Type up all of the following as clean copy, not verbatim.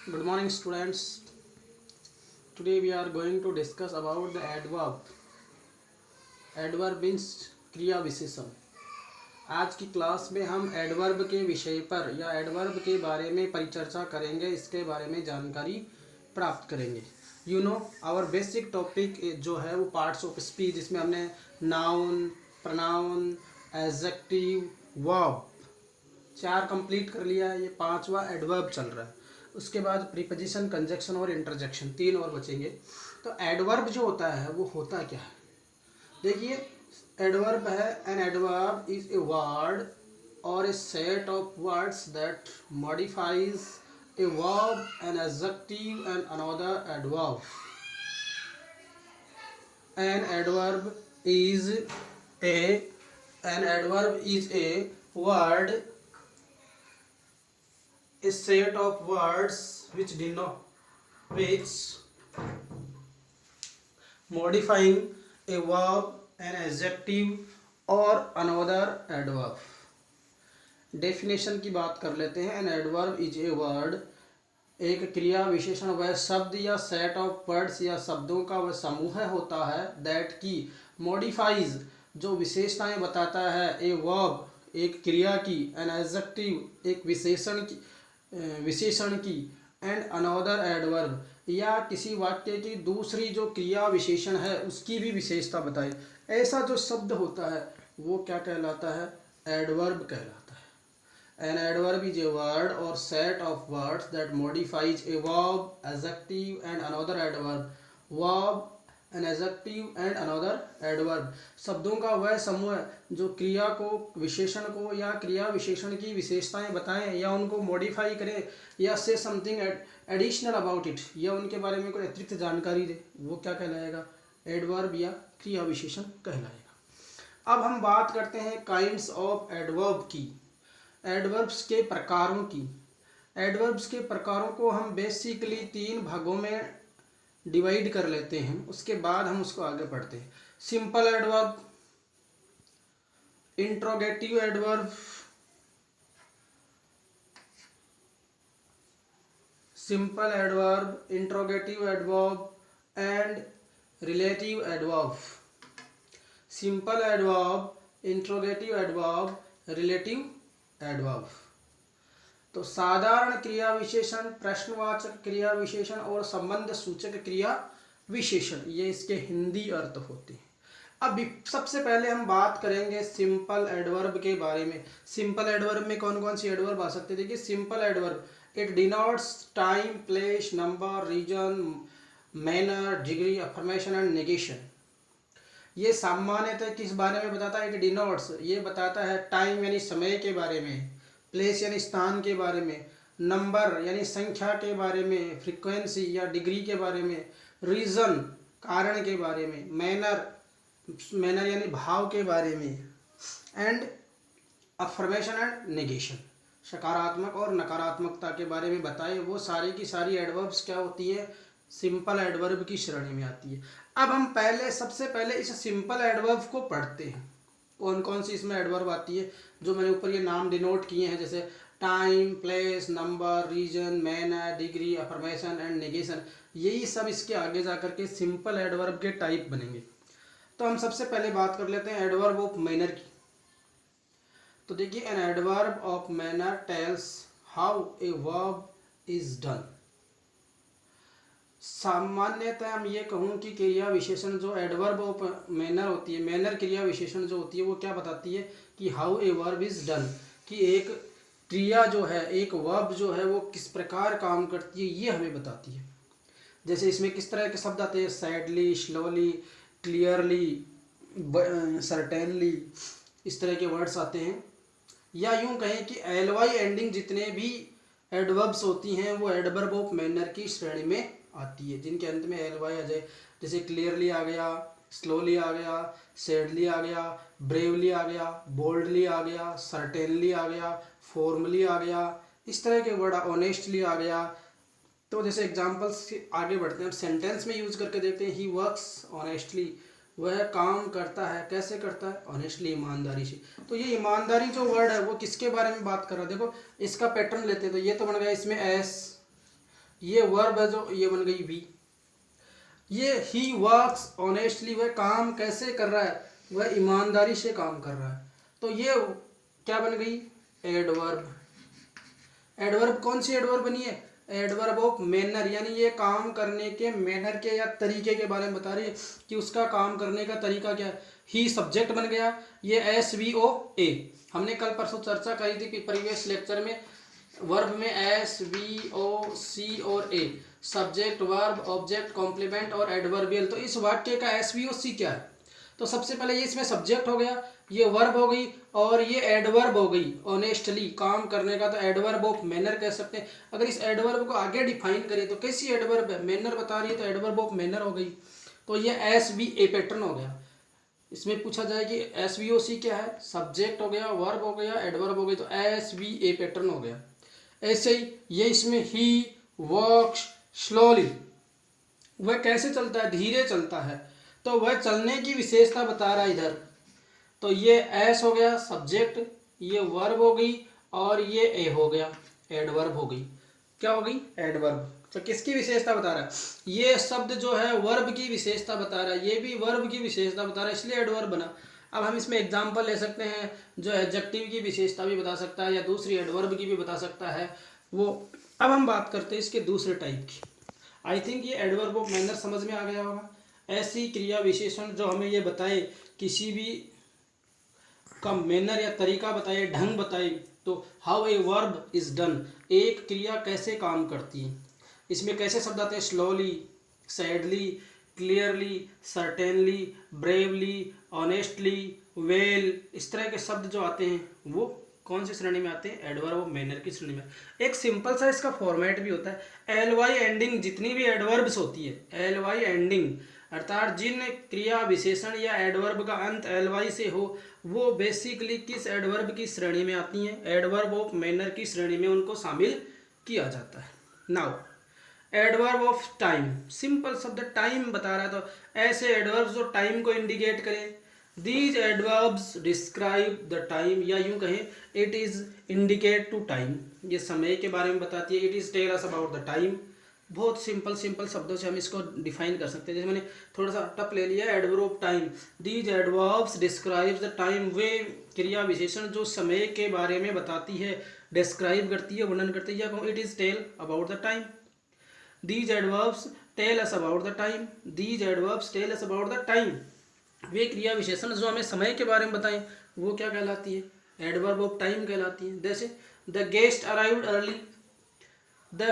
Good morning, students. Today we are going to discuss about the adverb. Adverb means क्रिया विशेषण. आज की class में हम एडवर्ब के विषय पर या एडवर्ब के बारे में परिचर्चा करेंगे, इसके बारे में जानकारी प्राप्त करेंगे. आवर बेसिक टॉपिक जो है वो पार्ट्स ऑफ स्पीच, जिसमें हमने noun, pronoun, adjective, verb 4 complete कर लिया है. ये 5वां एडवर्ब चल रहा है. उसके बाद प्रीपोजिशन, कंजक्शन और इंटरजेक्शन 3 और बचेंगे. तो एडवर्ब जो होता है वो होता क्या है, देखिए. एडवर्ब है, an adverb is a word or a set of words that modifies a verb, an adjective and another adverb. An adverb is a word, a set of words which modifying a verb, an adjective or another adverb. Definition की बात कर लेते हैं. N adverb is a word, एक क्रिया विशेषण वह शब्द या सेट ऑफ वर्ड्स या शब्दों का वह समूह होता है दैट की मॉडिफाइज, जो विशेषताएं बताता है, ए वर्ब एक क्रिया की, एन एडजेक्टिव एक विशेषण की, एंड अनदर एडवर्ब या किसी वाक्य की दूसरी जो क्रिया विशेषण है उसकी भी विशेषता बताए. ऐसा जो शब्द होता है वो क्या कहलाता है, एडवर्ब कहलाता है. An adverb is a word or set of words that modifies a verb, adjective and another adverb. Verb, an adjective and another adverb शब्दों का वह समूह जो क्रिया को, विशेषण को या क्रिया विशेषण की विशेषताएं बताएं या उनको मॉडिफाई करे या से समथिंग एडिशनल अबाउट इट, या उनके बारे में कोई अतिरिक्त जानकारी दे, वो क्या कहलाएगा, एडवर्ब या क्रिया विशेषण कहलाएगा. अब हम बात करते हैं काइंड्स ऑफ एडवर्ब की, एडवर्ब्स के प्रकारों की. एडवर्ब्स के प्रकारों को हम बेसिकली 3 भागों में डिवाइड कर लेते हैं, उसके बाद हम उसको आगे पढ़ते हैं. Simple adverb, interrogative adverb, simple adverb, interrogative adverb and relative adverb. Simple adverb, interrogative adverb, relative adverb. तो साधारण क्रिया विशेषण, प्रश्नवाचक क्रिया विशेषण और संबंध सूचक क्रिया विशेषण, ये इसके हिंदी अर्थ होते हैं. अब सबसे पहले हम बात करेंगे सिंपल एडवर्ब के बारे में. सिंपल एडवर्ब में कौन कौन सी एडवर्ब आ सकते हैं, देखिए. Simple adverb, it denotes time, place, number, reason, manner, degree, affirmation and negation. ये सामान्यतः किस बारे में बताता है, इट डिनोट्स, ये बताता है टाइम यानी समय के बारे में, प्लेस यानी स्थान के बारे में, नंबर यानी संख्या के बारे में, फ्रीक्वेंसी या डिग्री के बारे में, रीज़न कारण के बारे में, मैनर यानी भाव के बारे में, एंड अफर्मेशन एंड नेगेशन सकारात्मक और नकारात्मकता के बारे में बताए. वो सारी की सारी एडवर्ब्स क्या होती है, सिंपल एडवर्ब की श्रेणी में आती है. अब हम सबसे पहले इस सिंपल एडवर्ब को पढ़ते हैं. कौन कौन सी इसमें एडवर्ब आती है, जो मैंने ऊपर ये नाम डिनोट किए हैं, जैसे time, place, number, reason, manner, degree, affirmation and negation. यही सब इसके आगे जाकर के सिंपल एडवर्ब के टाइप बनेंगे. तो हम सबसे पहले बात कर लेते हैं एडवर्ब ऑफ मैनर की. तो देखिए, an adverb of manner tales how a verb is done. सामान्यतः हम ये कहूँ कि क्रिया विशेषण जो एडवर्ब ऑफ मैनर होती है, मैनर क्रिया विशेषण जो होती है, वो क्या बताती है कि how a verb is done, कि एक क्रिया जो है, एक वर्ब जो है वो किस प्रकार काम करती है, ये हमें बताती है. जैसे इसमें किस तरह के शब्द आते हैं, सैडली, स्लोली, क्लियरली, सर्टेनली, इस तरह के वर्ड्स आते हैं. या यूँ कहें कि एलवाई एंडिंग जितने भी एडवर्ब्स होती हैं वो एडवर्ब ऑफ मैनर की श्रेणी में आती है, जिनके अंत में एलवाई आ जाए. जैसे क्लियरली आ गया, स्लोली आ गया, सैडली आ गया, ब्रेवली आ गया, बोल्डली आ गया, सर्टेनली आ गया, फॉर्मली आ गया, इस तरह के वर्ड, ऑनेस्टली आ गया. तो जैसे एग्जांपल्स आगे बढ़ते हैं, हम सेंटेंस में यूज करके देखते हैं. ही वर्क्स ऑनेस्टली, वह काम करता है, कैसे करता है, ऑनेस्टली, ईमानदारी से. तो ये ईमानदारी जो वर्ड है वो किसके बारे में बात कर रहा है, देखो इसका पैटर्न लेते हैं. तो ये तो बन गया इसमें एस, ये वर्ब है जो ये बन गई वी। ये ही वर्क्स ऑनेस्टली, वह काम कैसे कर रहा है, वह ईमानदारी से काम कर रहा है। तो ये क्या बन गई, एडवर्ब। एडवर्ब कौन सी एडवर्ब बनी है, एडवर्ब ऑफ मैनर, यानी ये काम करने के मैनर के या तरीके के बारे में बता रही है कि उसका काम करने का तरीका क्या है। ही सब्जेक्ट बन गया, ये एस वी ओ ए, हमने कल परसों चर्चा करी थी कि प्रीवियस लेक्चर में वर्ब में एस वी ओ सी और ए, सब्जेक्ट वर्ब ऑब्जेक्ट कॉम्प्लीमेंट और एडवर्बियल। तो इस वाक्य का एस वी ओ सी क्या है, तो सबसे पहले ये इसमें सब्जेक्ट हो गया, ये वर्ब हो गई और ये एडवर्ब हो गई ऑनेस्टली काम करने का, तो एडवर्ब ऑफ मैनर कह सकते हैं। अगर इस एडवर्ब को आगे डिफाइन करें तो कैसी एडवर्ब है, मैनर बता रही है तो एडवर्ब ऑफ मैनर हो गई। तो ये एस वी ए पैटर्न हो गया। इसमें पूछा जाए कि एस वी ओ सी क्या है, सब्जेक्ट हो गया, वर्ब हो गया, एडवर्ब हो गई, तो एस वी ए पैटर्न हो गया। ऐसे ही ये इसमें ही वॉक्स स्लोली, वह कैसे चलता है, धीरे चलता है, तो वह चलने की विशेषता बता रहा है इधर। तो ये एस हो गया सब्जेक्ट, ये वर्ब हो गई और ये ए हो गया एडवर्ब हो गई। क्या हो गई, एडवर्ब। तो किसकी विशेषता बता रहा है, ये शब्द जो है वर्ब की विशेषता बता रहा है, ये भी वर्ब की विशेषता बता रहा है, इसलिए एडवर्ब बना। अब हम इसमें एग्जाम्पल ले सकते हैं, जो एडजेक्टिव की विशेषता भी बता सकता है या दूसरी एडवर्ब की भी बता सकता है वो। अब हम बात करते हैं इसके दूसरे टाइप की। आई थिंक ये एडवर्ब ऑफ मैनर समझ में आ गया होगा। ऐसी क्रिया विशेषण जो हमें ये बताए, किसी भी का मैनर या तरीका बताए, ढंग बताए, तो how a verb is done, एक क्रिया कैसे काम करती है। इसमें कैसे शब्द आते हैं, slowly, sadly, clearly, certainly, bravely, honestly, well, इस तरह के शब्द जो आते हैं वो कौन सी श्रेणी में आते हैं, एडवर्ब ऑफ मैनर की श्रेणी में। एक सिंपल सा इसका फॉर्मेट भी होता है, एल वाई एंडिंग जितनी भी एडवर्ब्स होती है, एल वाई एंडिंग अर्थात जिन क्रिया विशेषण या एडवर्ब का अंत एल वाई से हो, वो बेसिकली किस एडवर्ब की श्रेणी में आती हैं, एडवर्ब ऑफ मैनर की श्रेणी में उनको शामिल किया जाता है। Now adverb of time, simple शब्द टाइम बता रहा है, तो ऐसे एडवर्ब्स जो टाइम को इंडिकेट करें, these adverbs describe the time, या यूं कहें it is indicate to time, ये समय के बारे में बताती है, it is tell us about the time. बहुत सिंपल सिंपल शब्दों से हम इसको डिफाइन कर सकते हैं। जैसे मैंने थोड़ा सा टप ले लिया, adverb of time, these adverbs describe the time, वे क्रिया विशेषण जो समय के बारे में बताती है, डिस्क्राइब करती है, वर्णन करती है, या it is tell about the time. These adverbs tell us about the time. These adverbs tell us about the time. वे क्रिया विशेषण जो हमें समय के बारे में बताएं वो क्या कहलाती है, एडवर्ब ऑफ टाइम कहलाती है। जैसे the guest arrived early, the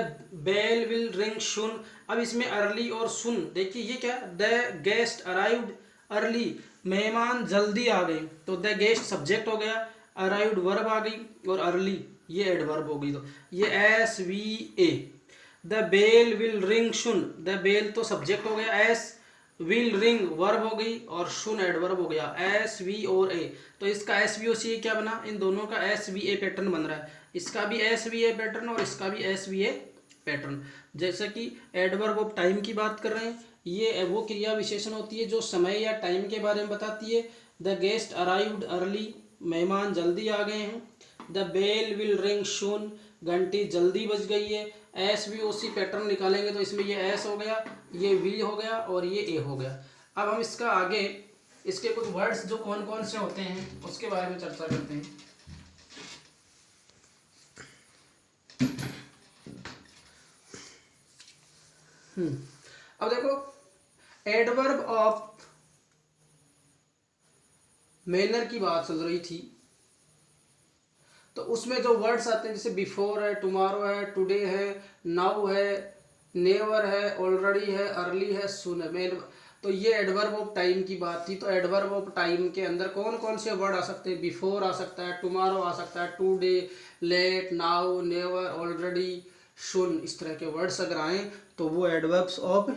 bell will ring soon. अब इसमें अर्ली और सुन देखिए, ये क्या, द गेस्ट अराइव्ड अर्ली, मेहमान जल्दी आ गए, तो द गेस्ट सब्जेक्ट हो गया, अराइव्ड वर्ब आ गई और अर्ली ये एडवर्ब हो गई। तो ये S V A, the bell will ring soon, the bell तो सब्जेक्ट हो गया, एस विल रिंग वर्ब हो गई और सुन एडवर्ब हो गया, एस वी और ए। तो इसका एस वी ओ सी क्या बना, इन दोनों का एस वी ए पैटर्न बन रहा है, इसका भी एस वी ए पैटर्न और इसका भी एस वी ए पैटर्न। जैसे कि एडवर्ब ऑफ टाइम की बात कर रहे हैं, ये वो क्रिया विशेषण होती है जो समय या टाइम के बारे में बताती है। द गेस्ट अराइव्ड अर्ली, मेहमान जल्दी आ गए हैं। द बेल विल रिंग सून, घंटी जल्दी बज गई है। एस वी ओ सी पैटर्न निकालेंगे तो इसमें ये एस हो गया, ये वी हो गया और ये ए हो गया। अब हम इसका आगे इसके कुछ वर्ड्स जो कौन कौन से होते हैं उसके बारे में चर्चा करते हैं। अब देखो एडवर्ब ऑफ मैनर की बात चल रही थी, तो उसमें जो वर्ड्स आते हैं जैसे बिफोर है, टुमारो है, टुडे है, नाउ है, नेवर है, ऑलरेडी है, अर्ली है, सुन है। तो ये एडवर्ब ऑफ टाइम की बात थी। तो एडवर्ब ऑफ टाइम के अंदर कौन कौन से वर्ड आ सकते हैं, बिफोर आ सकता है, टुमारो आ सकता है, today, late, now, never, already, soon, इस तरह के वर्ड्स अगर आए तो वो एडवर्ब्स ऑफ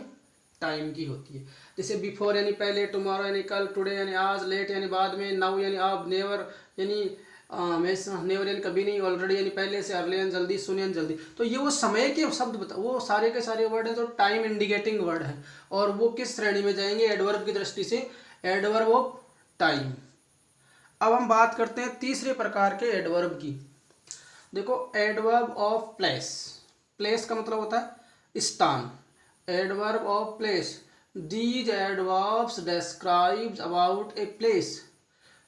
टाइम की होती है। जैसे बिफोर यानी पहले, टुमारो यानी कल, टुडे यानी आज, लेट यानी बाद में, नाउ यानी अब, नेवर यानी हमेशा, नेवर यानी कभी नहीं, ऑलरेडी यानी पहले से, अर्ली यानी जल्दी, सुन यानी जल्दी। तो ये वो समय के शब्द बता, वो सारे के सारे वर्ड हैं जो टाइम इंडिकेटिंग वर्ड है और वो किस श्रेणी में जाएंगे, एडवर्ब की दृष्टि से एडवर्ब ऑफ टाइम। अब हम बात करते हैं तीसरे प्रकार के एडवर्ब की। देखो एडवर्ब ऑफ प्लेस। प्लेस का मतलब होता है स्थान, adverb of place, these adverbs describes about a place,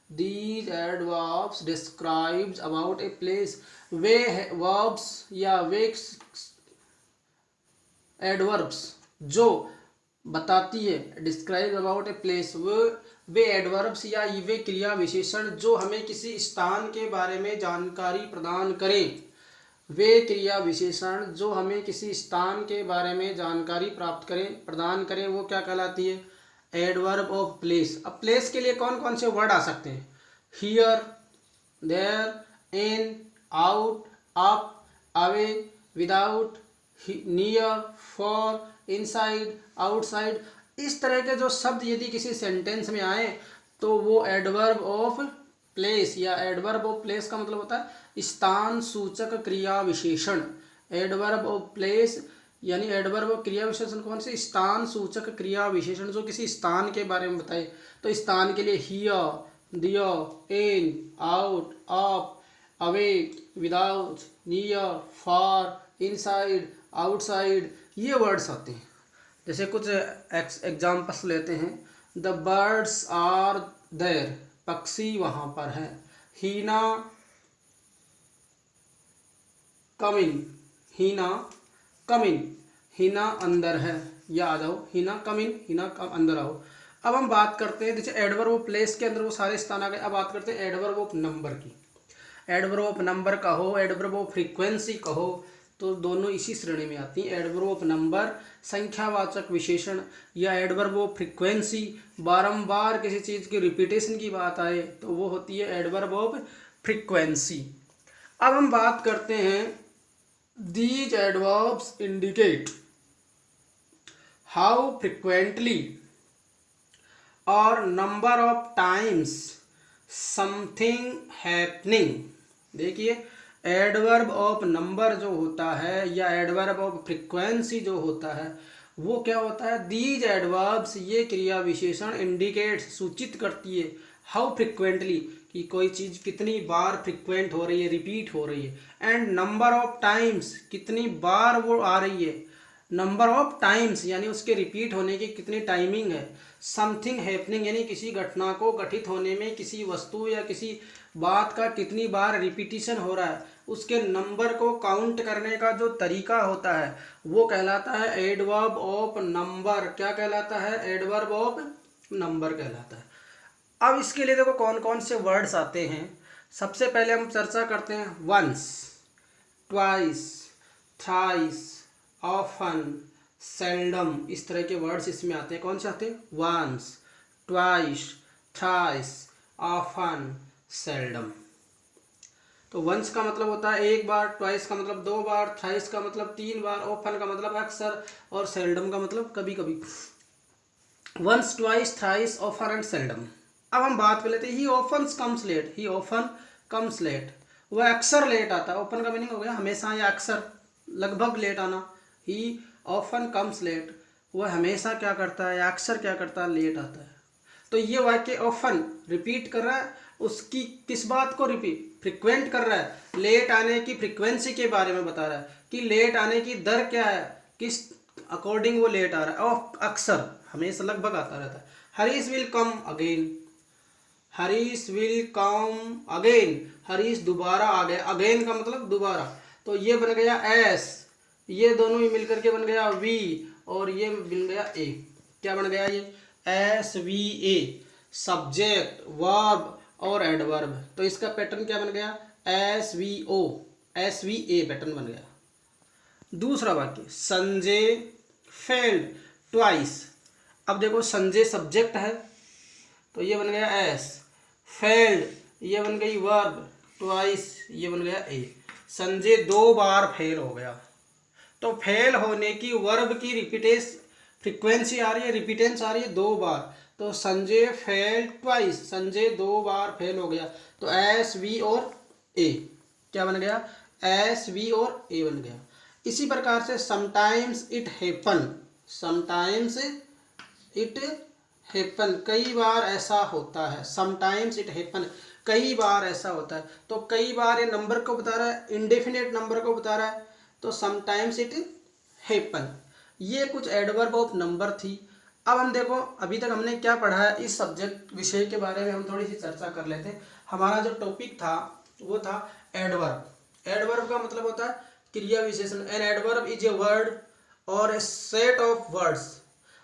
these adverbs describes about a place, way verbs या वे एडवर्ब्स जो बताती है, describe about a place, way adverbs या वे क्रिया विशेषण जो हमें किसी स्थान के बारे में जानकारी प्रदान करें, वे क्रिया विशेषण जो हमें किसी स्थान के बारे में जानकारी प्राप्त करें, प्रदान करें, वो क्या कहलाती है, एडवर्ब ऑफ प्लेस। अब प्लेस के लिए कौन कौन से वर्ड आ सकते हैं, here, there, in, out, up, away, without, near, for, inside, outside. इस तरह के जो शब्द यदि किसी सेंटेंस में आए तो वो एडवर्ब ऑफ प्लेस, या एडवर्ब ऑफ प्लेस का मतलब होता है स्थान सूचक क्रिया विशेषण। एडवर्ब ऑफ प्लेस यानी एडवर्ब ऑफ क्रिया विशेषण कौन से, स्थान सूचक क्रिया विशेषण जो किसी स्थान के बारे में बताए। तो स्थान के लिए here, there, in, out, up, away, without, near, far, inside, outside, ये वर्ड्स आते हैं। जैसे कुछ एग्जाम्पल्स लेते हैं, द बर्ड्स आर देयर, पक्षी वहाँ पर हैं, हीना कमिंग, हीना कमिंग, हीना अंदर है, या आ जाओ, हीना कमिंग, हीना अंदर आओ। अब हम बात करते हैं, जैसे एडवर्ब ऑफ प्लेस के अंदर वो सारे स्थान आ गए। अब बात करते हैं एडवर्ब ऑफ नंबर की। एडवर्ब ऑफ नंबर कहो, एडवर्ब ऑफ फ्रीक्वेंसी कहो, तो दोनों इसी श्रेणी में आती हैं। एडवर्ब ऑफ नंबर संख्यावाचक विशेषण, या एडवर्ब ऑफ फ्रीक्वेंसी बारंबार किसी चीज़ की रिपीटेशन की बात आए तो वो होती है एडवर्ब ऑफ फ्रीक्वेंसी। अब हम बात करते हैं, these adverbs indicate how frequently or number of times something happening. देखिए, एडवर्ब ऑफ नंबर जो होता है या एडवर्ब ऑफ फ्रीक्वेंसी जो होता है वो क्या होता है, दीज एडवर्ब्स ये क्रिया विशेषण इंडिकेट सूचित करती है हाउ फ्रिक्वेंटली कि कोई चीज़ कितनी बार फ्रिक्वेंट हो रही है, रिपीट हो रही है, एंड नंबर ऑफ टाइम्स कितनी बार वो आ रही है, नंबर ऑफ टाइम्स यानी उसके रिपीट होने की कितनी टाइमिंग है, समथिंग हैपनिंग यानी किसी घटना को घटित होने में किसी वस्तु या किसी बात का कितनी बार रिपीटिशन हो रहा है, उसके नंबर को काउंट करने का जो तरीका होता है वो कहलाता है एडवर्ब ऑफ नंबर। क्या कहलाता है, एडवर्ब ऑफ नंबर कहलाता है। अब इसके लिए देखो कौन कौन से वर्ड्स आते हैं। सबसे पहले हम चर्चा करते हैं once, twice, thrice, often, seldom, इस तरह के वर्ड्स इसमें आते हैं। कौन से आते हैं, once, twice, thrice, often, seldom. तो वंस का मतलब होता है एक बार, ट्वाइस का मतलब दो बार, थ्राइस का मतलब तीन बार, ऑफन का मतलब अक्सर, और सेल्डम का मतलब कभी कभी। Once, twice, thrice, often and seldom. अब हम बात कर लेते हैं, he often comes late, he often comes late, वह अक्सर लेट आता है। ऑफन का मीनिंग हो गया हमेशा या अक्सर, लगभग लेट आना। ही ऑफन कम्स लेट, वह हमेशा क्या करता है या अक्सर क्या करता है, लेट आता है। तो ये वाक्य ऑफन रिपीट कर रहा है, उसकी किस बात को रिपीट, फ्रिक्वेंट कर रहा है, लेट आने की फ्रिक्वेंसी के बारे में बता रहा है कि लेट आने की दर क्या है, किस अकॉर्डिंग वो लेट आ रहा है, और अक्सर हमेशा लगभग आता रहता है। Harish will come again, Harish will come again, Harish दोबारा आ गया, अगेन का मतलब दोबारा, तो ये बन गया एस, ये दोनों ही मिलकर के बन गया वी, और ये बन गया ए। क्या बन गया ये, S V A, subject, verb और एडवर्ब। तो इसका पैटर्न क्या बन गया, S V O, S V A pattern बन गया। दूसरा वाक्य, संजय फेल्ड ट्वाइस। अब देखो संजय सब्जेक्ट है तो ये बन गया एस, फेल्ड ये बन गई वर्ब, ट्वाइस ये बन गया ए। संजय दो बार फेल हो गया, तो फेल होने की वर्ब की रिपीटेशन फ्रिक्वेंसी आ रही है, रिपीटेंस आ रही है दो बार, तो संजय फेल ट्वाइस, संजय दो बार फेल हो गया। तो एस वी और ए क्या बन गया, एस वी और ए बन गया। इसी प्रकार से sometimes it happen, sometimes it happen, कई बार ऐसा होता है, समटाइम्स इट हैपन कई बार ऐसा होता है। तो कई बार ये नंबर को बता रहा है, इंडेफिनेट नंबर को बता रहा है, तो समटाइम्स इट हैपन। ये कुछ एडवर्ब ऑफ नंबर थी। अब हम देखो अभी तक हमने क्या पढ़ा है, इस सब्जेक्ट विषय के बारे में हम थोड़ी सी चर्चा कर लेते हैं। हमारा जो टॉपिक था वो था एडवर्ब। एडवर्ब का मतलब होता है क्रिया विशेषण। An adverb is a word or a set of words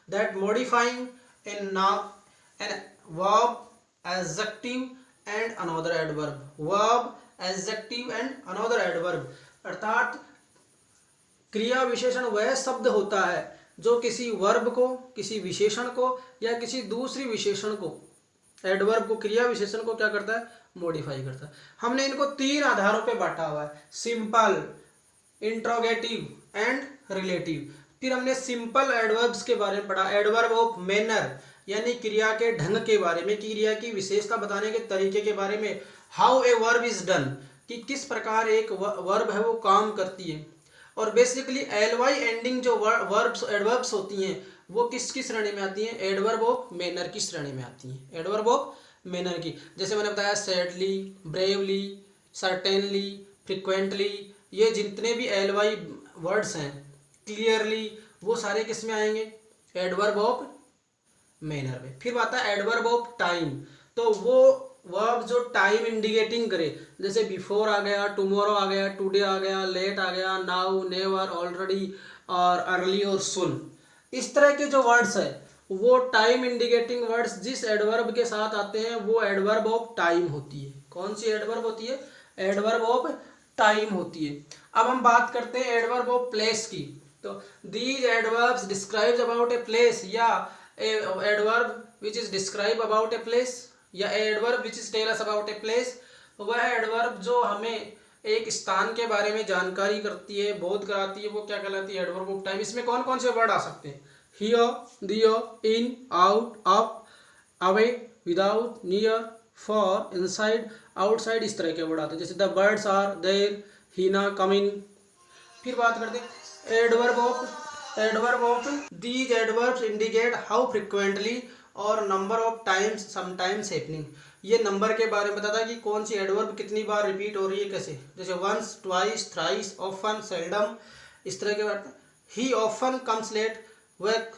that modifying an noun an verb adjective and another adverb. Verb adjective and another adverb अर्थात क्रिया विशेषण वह शब्द होता है जो किसी वर्ब को, किसी विशेषण को या किसी दूसरी विशेषण को, एडवर्ब को, क्रिया विशेषण को क्या करता है, मॉडिफाई करता है। हमने इनको 3 आधारों पे बांटा हुआ है, सिंपल, इंट्रोगेटिव एंड रिलेटिव। फिर हमने सिंपल एडवर्ब्स के बारे में पढ़ा, एडवर्ब ऑफ मैनर यानी क्रिया के ढंग के बारे में, क्रिया की विशेषता बताने के तरीके के बारे में, how a verb is done कि किस प्रकार एक वर्ब है वो काम करती है। और बेसिकली एलवाई एंडिंग जो वर्ब्स एडवर्ब्स होती हैं वो किसकी श्रेणी में आती हैं, एडवर्ब ऑफ मैनर की श्रेणी में आती हैं, एडवर्ब ऑफ मैनर की। जैसे मैंने बताया सैडली, ब्रेवली, सर्टेनली, फ्रिक्वेंटली, ये जितने भी एलवाई वर्ड्स हैं, क्लियरली, वो सारे किस में आएंगे, एडवर्ब ऑफ मैनर में। फिर आता है एडवर्ब ऑफ टाइम, तो वो वर्ब जो टाइम इंडिकेटिंग करे, जैसे बिफोर आ गया, टुमारो आ गया, टुडे आ गया, लेट आ गया, नाउ, नेवर, ऑलरेडी और अर्ली और सुन, इस तरह के जो वर्ड्स है वो टाइम इंडिकेटिंग वर्ड्स जिस एडवर्ब के साथ आते हैं वो एडवर्ब ऑफ टाइम होती है। कौन सी एडवर्ब होती है, एडवर्ब ऑफ टाइम होती है। अब हम बात करते हैं एडवर्ब ऑफ प्लेस की। तो these adverbs describes about a place, या adverb which is describe about a place, या adverb which is tell us about a place, वह एडवर्ब जो हमें एक स्थान के बारे में जानकारी करती है, बोध कराती है, वो क्या कहलाती है, एडवर्ब ऑफ टाइम। इसमें कौन कौन से वर्ड आ सकते हैं, here, there, in, out, up, away, without, near, for, inside, outside, इस तरह के वर्ड आते हैं। जैसे द बर्ड्स आर देयर, हिना, कमिंग। फिर बात करते हैं adverb of these adverbs indicate how frequently or number of times sometimes happening. ये नंबर के बारे में बताता है कि कौन सी एडवर्ब कितनी बार रिपीट हो रही है, कैसे, जैसे once, twice, thrice, often, seldom, इस तरह के word. He often comes late, वह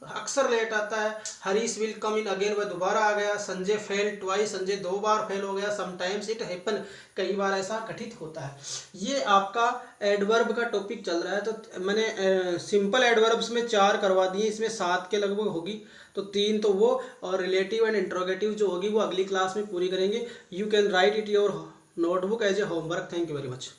अक्सर लेट आता है। Harish will come in again, वह दोबारा आ गया। संजय फेल ट्वाइस, संजय 2 बार फेल हो गया। समटाइम्स इट हैपन, कई बार ऐसा घटित होता है। ये आपका एडवर्ब का टॉपिक चल रहा है। तो मैंने सिंपल एडवर्ब्स में 4 करवा दिए, इसमें 7 के लगभग होगी, तो 3 तो वो, और रिलेटिव एंड इंट्रोगेटिव जो होगी वो अगली क्लास में पूरी करेंगे। You can write it your notebook as a homework. Thank you very much.